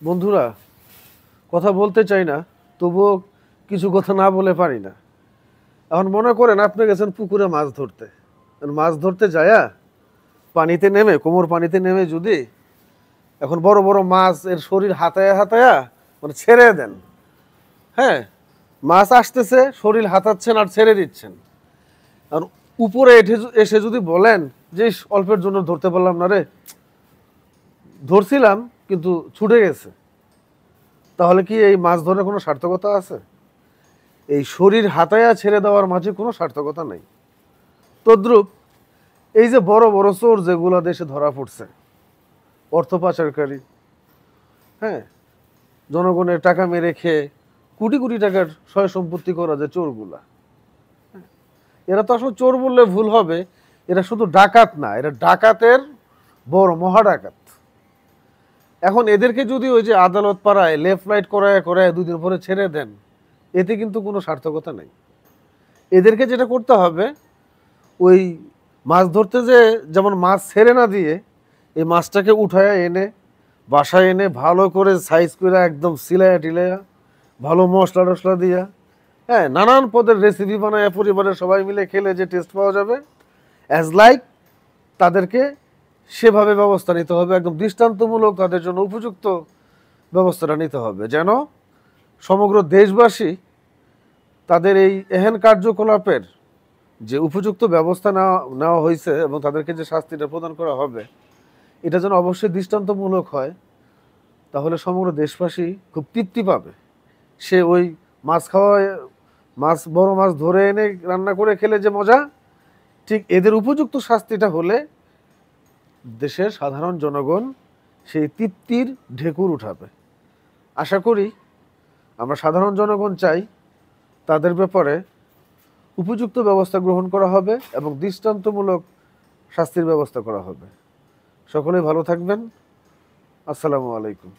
বন্ধুরা, কথা বলতে চাই না, তবুও কিছু কথা না বলে পারি না। এখন মনে করেন আপনি গেছেন পুকুরে মাছ ধরতে, মাছ ধরতে যায়া পানিতে নেমে, কোমর পানিতে নেমে যদি এখন বড় বড় মাছ এর শরীর হাতায়া হাতায়া মানে ছেড়ে দেন, হ্যাঁ, মাছ আসতেছে, শরীর হাতাচ্ছেন আর ছেড়ে দিচ্ছেন, আর উপরে এসে যদি বলেন যে অল্পের জন্য ধরতে পারলাম না রে, ধরছিলাম কিন্তু ছুটে গেছে, তাহলে কি এই মাছ ধরার কোনো সার্থকতা আছে? এই শরীর হাতায়া ছেড়ে দেওয়ার মাঝে কোনো সার্থকতা নেই। তদ্রূপ এই যে বড় বড় চোর যেগুলো দেশে ধরা পড়ছে, অর্থ পাচারকারী, হ্যাঁ, জনগণের টাকা মেরে খেয়ে কোটি কোটি টাকার সয় সম্পত্তি করা যে চোরগুলা, এরা তো আসলে চোর বললে ভুল হবে, এরা শুধু ডাকাত না, এরা ডাকাতের বড় মহা ডাকাত। এখন এদেরকে যদি ওই যে আদালত পাড়ায় লেফট রাইট করায় করায় দুদিন পরে ছেড়ে দেন, এতে কিন্তু কোনো সার্থকতা নেই। এদেরকে যেটা করতে হবে, ওই মাছ ধরতে যে যেমন মাছ ছেড়ে না দিয়ে এই মাছটাকে উঠায় এনে বাসায় এনে ভালো করে সাইজ করে একদম সিলাইয়া টিলাইয়া ভালো মশলা টশলা দিয়া, হ্যাঁ, নানান পদের রেসিপি বানায় পরিবারের সবাই মিলে খেলে যে টেস্ট পাওয়া যাবে, অ্যাজ লাইক তাদেরকে সেভাবে ব্যবস্থা নিতে হবে, একদম দৃষ্টান্তমূলক তাদের জন্য উপযুক্ত ব্যবস্থাটা নিতে হবে, যেন সমগ্র দেশবাসী তাদের এই এহেন কার্যকলাপের যে উপযুক্ত ব্যবস্থা নেওয়া হয়েছে এবং তাদেরকে যে শাস্তিটা প্রদান করা হবে, এটা যেন অবশ্যই দৃষ্টান্তমূলক হয়। তাহলে সমগ্র দেশবাসী খুব তৃপ্তি পাবে। সে ওই মাছ খাওয়ায়, মাছ বড় মাছ ধরে এনে রান্না করে খেলে যে মজা, ঠিক এদের উপযুক্ত শাস্তিটা হলে দেশের সাধারণ জনগণ সেই তৃপ্তির ঢেকুর উঠাবে। আশা করি আমরা সাধারণ জনগণ চাই তাদের ব্যাপারে উপযুক্ত ব্যবস্থা গ্রহণ করা হবে এবং দৃষ্টান্তমূলক শাস্তির ব্যবস্থা করা হবে। সকলেই ভালো থাকবেন। আসসালামু আলাইকুম।